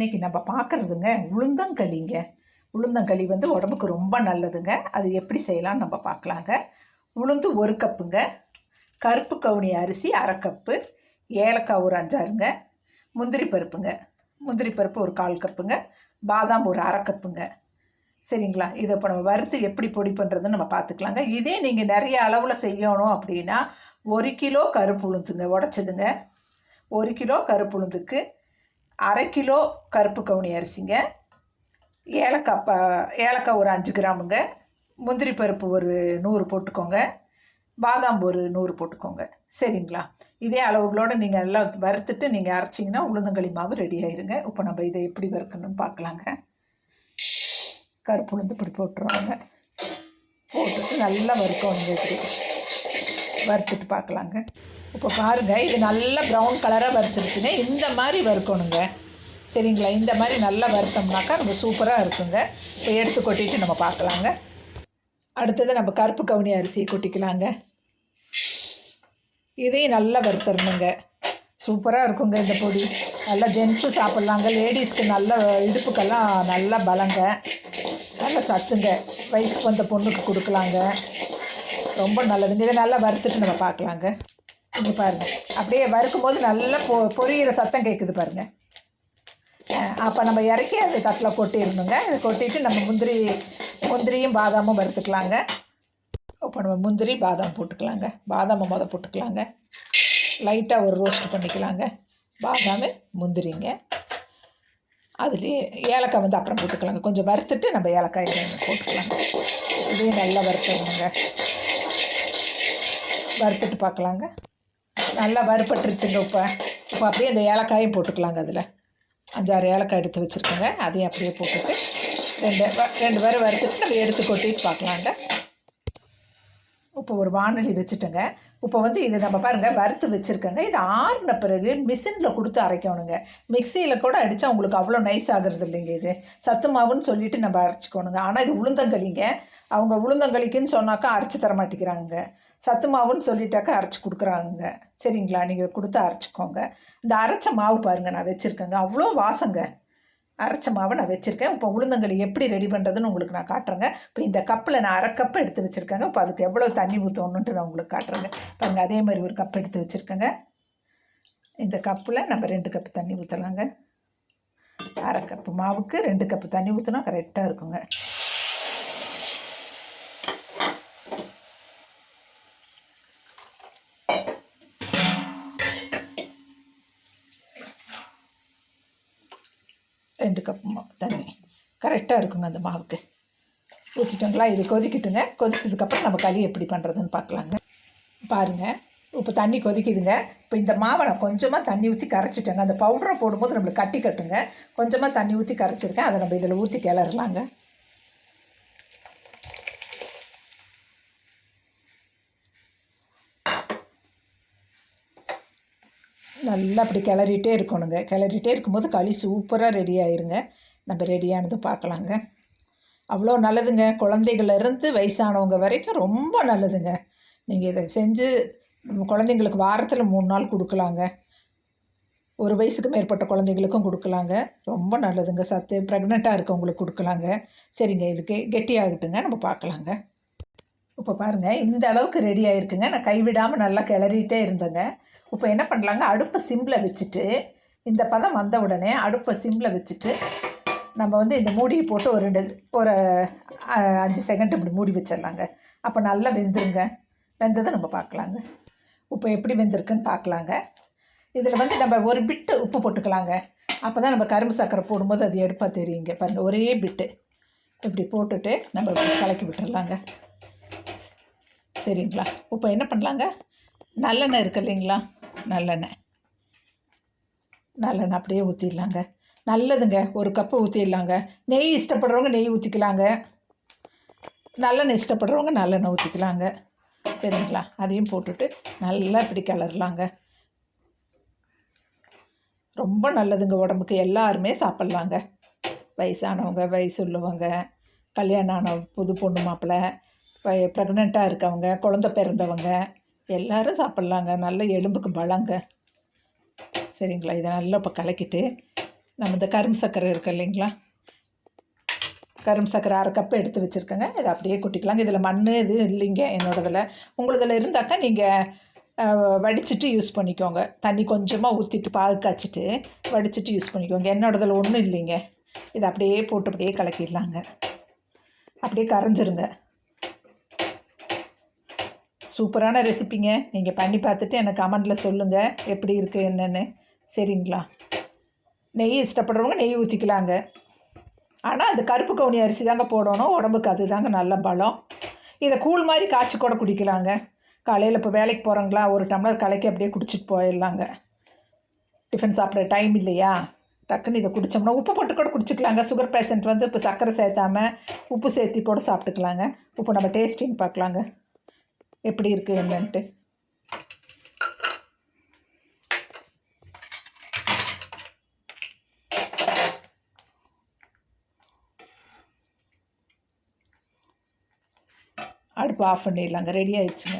இன்றைக்கி நம்ம பார்க்குறதுங்க உளுந்தங்களிங்க. உளுந்தங்களி வந்து உடம்புக்கு ரொம்ப நல்லதுங்க. அது எப்படி செய்யலாம்னு நம்ம பார்க்கலாங்க. உளுந்து 1 கப்புங்க, கருப்பு கவுனி அரிசி 1/2 கப்பு, ஏலக்காய் ஒரு 5-6ங்க, முந்திரி பருப்புங்க, முந்திரி பருப்பு ஒரு 1/4 கப்புங்க, பாதாம் ஒரு 1/2 கப்புங்க. சரிங்களா? இதை இப்போ நம்ம வறுத்து எப்படி பொடி பண்ணுறதுன்னு நம்ம பார்த்துக்கலாங்க. இதே நீங்கள் நிறைய அளவில் செய்யணும் அப்படின்னா 1 கிலோ கருப்பு உளுந்துங்க உடச்சதுங்க, 1 கிலோ கருப்பு உளுந்துக்கு 1/2 கிலோ கருப்பு கவுனி அரிசிங்க, ஏலக்காய் ஒரு 5 கிராமுங்க, முந்திரி பருப்பு ஒரு 100 போட்டுக்கோங்க, பாதாம் ஒரு 100 போட்டுக்கோங்க. சரிங்களா? இதே அளவுகளோடு நீங்கள் எல்லாம் வறுத்துட்டு நீங்கள் அரைச்சிங்கன்னா உளுந்தங்களி மாவு ரெடி ஆயிருங்க. இப்போ நம்ம இதை எப்படி வறுக்கணும்னு பார்க்கலாங்க. கருப்பு உளுந்து இப்படி போட்டுருவாங்க, போட்டுட்டு நல்லா வறுக்கணுங்க. இப்படி வறுத்துட்டு பார்க்கலாங்க. இப்போ பாருங்கள், இது நல்லா ப்ரௌன் கலராக வறுத்துருச்சுங்க. இந்த மாதிரி வறுக்கணுங்க. சரிங்களா? இந்த மாதிரி நல்லா வறுத்தோம்னாக்கா நம்ம சூப்பராக இருக்குங்க. இப்போ எடுத்து கொட்டிட்டு நம்ம பார்க்கலாங்க. அடுத்தது நம்ம கருப்பு கவுனி அரிசியை கொட்டிக்கலாங்க. இதையும் நல்லா வறுத்தரணுங்க. சூப்பராக இருக்குங்க இந்த பொடி. நல்லா ஜென்ஸு சாப்பிட்லாங்க. லேடிஸ்க்கு நல்ல இடுப்புக்கெல்லாம் நல்லா பலங்க, நல்ல சத்துங்க. வயசுக்கு வந்த பொண்ணுக்கு கொடுக்கலாங்க, ரொம்ப நல்லதுங்க. இதை நல்லா வறுத்துட்டு நம்ம பார்க்கலாங்க. இங்கே பாருங்கள், அப்படியே வறுக்கும் போது நல்லா பொரியிற சத்தம் கேட்குது பாருங்கள். அப்போ நம்ம இறக்கி அந்த தட்டில் கொட்டிடணுங்க. இதை கொட்டிட்டு நம்ம முந்திரியும் பாதாமும் வறுத்துக்கலாங்க. இப்போ நம்ம முந்திரி பாதாம் போட்டுக்கலாங்க. பாதாமை போட்டுக்கலாங்க. லைட்டாக ஒரு ரோஸ்ட் பண்ணிக்கலாங்க. பாதாம் முந்திரிங்க, அதுலேயே ஏலக்காய் வந்து அப்புறம் போட்டுக்கலாங்க. கொஞ்சம் வறுத்துட்டு நம்ம ஏலக்காய் போட்டுக்கலாங்க. இதையும் நல்லா வறுத்துடணுங்க. வறுத்துட்டு பார்க்கலாங்க. நல்லா வறுப்பட்டுருச்சுங்க. இப்போ அப்படியே இந்த ஏலக்காயும் போட்டுக்கலாங்க. அதில் 5-6 ஏலக்காய் எடுத்து வச்சுருக்கோங்க. அதையும் அப்படியே போட்டுட்டு ரெண்டு பேரும் வறுத்துட்டு நம்ம எடுத்து கொட்டிட்டு பார்க்கலாங்க. இப்போ ஒரு வானொலி வச்சுட்டேங்க. இப்போ வந்து இது நம்ம பாருங்கள் வறுத்து வச்சுருக்கேங்க. இது ஆறின பிறகு மிஷினில் கொடுத்து அரைக்கணுங்க. மிக்சியில் கூட அடித்தா உங்களுக்கு அவ்வளோ நைஸ் ஆகிறது இல்லைங்க. இது சத்து மாவுன்னு சொல்லிவிட்டு நம்ம அரைச்சிக்கணுங்க. ஆனால் இது உளுந்தங்களிங்க. அவங்க உளுந்தங்களிக்குன்னு சொன்னாக்கா அரைச்சி தர மாட்டேங்கிறாங்க. சத்து மாவுன்னு சொல்லிட்டாக்கா அரைச்சி கொடுக்குறாங்க. சரிங்களா? நீங்கள் கொடுத்து அரைச்சிக்கோங்க. இந்த அரைச்ச மாவு பாருங்கள் நான் வச்சுருக்கேங்க. அவ்வளோ வாசங்க. அரைச்ச மாவை நான் வச்சுருக்கேன். இப்போ உளுந்தங்களி எப்படி ரெடி பண்ணுறதுன்னு உங்களுக்கு நான் காட்டுறேங்க. இப்போ இந்த கப்பில் நான் 1/2 கப்பு எடுத்து வச்சுருக்கேங்க. இப்போ அதுக்கு எவ்வளோ தண்ணி ஊற்றணுன்ட்டு நான் உங்களுக்கு காட்டுறேங்க. பாருங்கள், அதே மாதிரி ஒரு கப் எடுத்து வச்சுருக்கேங்க. இந்த கப்பில் நம்ம 2 கப்பு தண்ணி ஊற்றலாங்க. 1/2 கப்பு மாவுக்கு 2 கப்பு தண்ணி ஊற்றினா கரெக்டாக இருக்குங்க. ரெண்டு கப்பு தண்ணி கரெக்டாக இருக்குங்க அந்த மாவுக்கு. ஊற்றிட்டோங்களா? இது கொதிக்கட்டுங்க. கொதிச்சதுக்கப்புறம் நம்ம களி எப்படி பண்ணுறதுன்னு பார்க்கலாங்க. பாருங்கள், இப்போ தண்ணி கொதிக்குதுங்க. இப்போ இந்த மாவை நான் கொஞ்சமாக தண்ணி ஊற்றி கரைச்சிட்டேங்க. அந்த பவுடரை போடும்போது நம்மளுக்கு கட்டி கட்டுங்க. கொஞ்சமாக தண்ணி ஊற்றி கரைச்சிருக்கேன். அதை நம்ம இதில் ஊற்றி கிளறலாங்க. நல்லா அப்படி கிளறிட்டே இருக்கணுங்க. கிளறிட்டே இருக்கும்போது களி சூப்பராக ரெடி ஆயிருங்க. நம்ம ரெடியானது பார்க்கலாங்க. அவ்வளோ நல்லதுங்க. குழந்தைகள்லேருந்து வயசானவங்க வரைக்கும் ரொம்ப நல்லதுங்க. நீங்கள் இதை செஞ்சு குழந்தைங்களுக்கு வாரத்தில் 3 நாள் கொடுக்கலாங்க. 1 வயசுக்கு மேற்பட்ட குழந்தைங்களுக்கும் கொடுக்கலாங்க. ரொம்ப நல்லதுங்க. சத்து ப்ரெக்னெண்ட்டாக இருக்கவங்களுக்கு கொடுக்கலாங்க. சரிங்க, இதுக்கு கெட்டியாகட்டுங்க. நம்ம பார்க்கலாங்க. இப்போ பாருங்கள், இந்த அளவுக்கு ரெடி ஆகிருக்குங்க. நான் கைவிடாமல் நல்லா கிளறிட்டே இருந்தேங்க. இப்போ என்ன பண்ணலாங்க, அடுப்பை சிம்மில் வச்சுட்டு இந்த பதம் வந்த உடனே அடுப்பை சிம்மில் வச்சுட்டு நம்ம வந்து இந்த மூடியை போட்டு ஒரு 5 செகண்ட் இப்படி மூடி வச்சிடலாங்க. அப்போ நல்லா வெந்துருங்க. வெந்ததை நம்ம பார்க்கலாங்க. இப்போ எப்படி வெந்திருக்குன்னு பார்க்கலாங்க. இதில் வந்து நம்ம ஒரு பிட்டு உப்பு போட்டுக்கலாங்க. அப்போ தான் நம்ம கரும்பு சர்க்கரை போடும்போது அது எடுப்பாக தெரியுங்க. பாருங்கள், ஒரே பிட்டு இப்படி போட்டுட்டு நம்ம கலக்கி விட்டுடலாங்க. சரிங்களா? இப்போ என்ன பண்ணலாங்க, நல்லெண்ணெய் இருக்குது இல்லைங்களா? நல்லெண்ணெய் அப்படியே ஊற்றிடலாங்க. நல்லதுங்க. 1 கப்பு ஊற்றிடலாங்க. நெய் இஷ்டப்படுறவங்க நெய் ஊற்றிக்கலாங்க. நல்லெண்ணெய் இஷ்டப்படுறவங்க நல்லெண்ணெய் ஊற்றிக்கலாங்க. சரிங்களா? அதையும் போட்டுட்டு நல்லா இப்படி கிளறலாங்க. ரொம்ப நல்லதுங்க உடம்புக்கு. எல்லாருமே சாப்பிட்லாங்க. வயசானவங்க, வயசு உள்ளவங்க, கல்யாணம் ஆன புது பொண்ணு மாப்பிள்ளை, ப்ரெக்னெண்ட்டாக இருக்கவங்க, குழந்த பிறந்தவங்க எல்லோரும் சாப்பிட்லாங்க. நல்ல எலும்புக்கு பலங்க. சரிங்களா? இதை நல்லா இப்போ கலக்கிட்டு நம்ம இந்த கரும்பு சர்க்கரை இருக்குது இல்லைங்களா, கரும்பு சர்க்கரை 1/2 கப்பு எடுத்து வச்சுருக்கேங்க. இதை அப்படியே கொட்டிக்கலாங்க. இதில் மண் இது இல்லைங்க என்னோடதில். உங்களதில் இருந்தாக்கா நீங்கள் வடிச்சிட்டு யூஸ் பண்ணிக்கோங்க. தண்ணி கொஞ்சமாக ஊற்றிட்டு பாகு காய்ச்சிட்டு வடிச்சிட்டு யூஸ் பண்ணிக்கோங்க. என்னோடதில் ஒன்றும் இல்லைங்க. இதை அப்படியே போட்டு அப்படியே கலக்கிடலாங்க. அப்படியே கரைஞ்சிருங்க. சூப்பரான ரெசிப்பிங்க. நீங்கள் பண்ணி பார்த்துட்டு எனக்கு கமெண்டில் சொல்லுங்கள் எப்படி இருக்குது என்னென்னு. சரிங்களா? நெய் இஷ்டப்படுறவங்க நெய் ஊற்றிக்கலாங்க. ஆனால் அது கருப்பு கவுனி அரிசி தாங்க போடணும். உடம்புக்கு அது தாங்க நல்ல பலம். இதை கூழ் மாதிரி காய்ச்சி கூட குடிக்கலாங்க. காலையில் இப்போ வேலைக்கு போகிறோங்களா, ஒரு டம்ளர் கலக்கி அப்படியே குடிச்சிட்டு போயிடலாங்க. டிஃபன் சாப்பிட்ற டைம் இல்லையா, டக்குன்னு இதை குடித்தோம்னா உப்பு போட்டு கூட குடிச்சிக்கலாங்க. சுகர் பேஷண்ட் வந்து இப்போ சர்க்கரை சேர்த்தாம உப்பு சேர்த்தி கூட சாப்பிட்டுக்கலாங்க. இப்போ நம்ம டேஸ்டிங் பார்க்கலாங்க எப்படி இருக்குது என்னன்ட்டு. அடுப்பு ஆஃப் பண்ணிடலாங்க. ரெடி ஆயிடுச்சுங்க.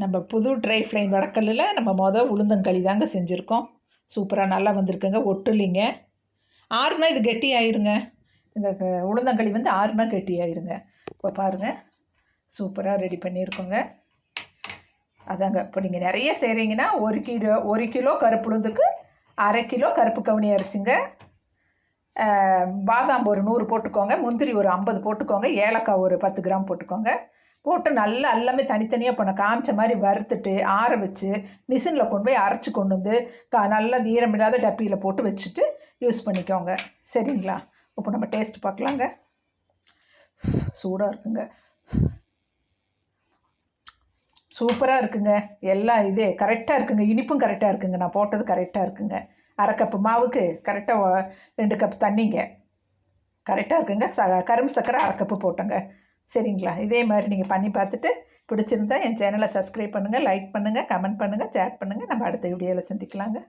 நம்ம புது ட்ரை ஃப்ளைன் வடக்கல்லில் நம்ம உளுந்தங்களி தாங்க செஞ்சுருக்கோம். சூப்பராக நல்லா வந்திருக்குங்க. ஒட்டுலிங்க. ஆறுனா இது கெட்டி ஆயிருங்க. இந்த உளுந்தங்களி வந்து ஆறுனா கெட்டி ஆயிருங்க. இப்போ பாருங்கள், சூப்பராக ரெடி பண்ணியிருக்கோங்க. அதாங்க இப்போ நீங்கள் நிறைய செய்கிறீங்கன்னா 1 கிலோ கருப்பு உளுந்துக்கு 1/2 கிலோ கருப்பு கவுனி அரிசிங்க. பாதாம் ஒரு 100 போட்டுக்கோங்க. முந்திரி ஒரு 50 போட்டுக்கோங்க. ஏலக்காய் ஒரு 10 கிராம் போட்டுக்கோங்க. போட்டு நல்லா எல்லாமே தனித்தனியாக பண்ண காமிச்ச மாதிரி வறுத்துட்டு ஆற வச்சு மிஷினில் கொண்டு போய் அரைச்சி கொண்டு வந்து நல்லா ஈரமில்லாத டப்பியில் போட்டு வச்சுட்டு யூஸ் பண்ணிக்கோங்க. சரிங்களா? இப்போ நம்ம டேஸ்ட் பார்க்கலாங்க. சூடாக இருக்குங்க. சூப்பராக இருக்குங்க. எல்லாம் இதே கரெக்டாக இருக்குங்க. இனிப்பும் கரெக்டாக இருக்குங்க. நான் போட்டது கரெக்டாக இருக்குங்க. 1/2 கப்பு மாவுக்கு கரெக்டாக 2 கப் தண்ணிங்க. கரெக்டாக இருக்குங்க. கரும்பு சர்க்கரை 1/2 கப்பு போட்டோங்க. சரிங்களா? இதே மாதிரி நீங்கள் பண்ணி பார்த்துட்டு பிடிச்சிருந்தா என் சேனலை சப்ஸ்கிரைப் பண்ணுங்கள், லைக் பண்ணுங்கள், கமெண்ட் பண்ணுங்கள், ஷேர் பண்ணுங்கள். நம்ம அடுத்த வீடியோவில் சந்திக்கலாங்க.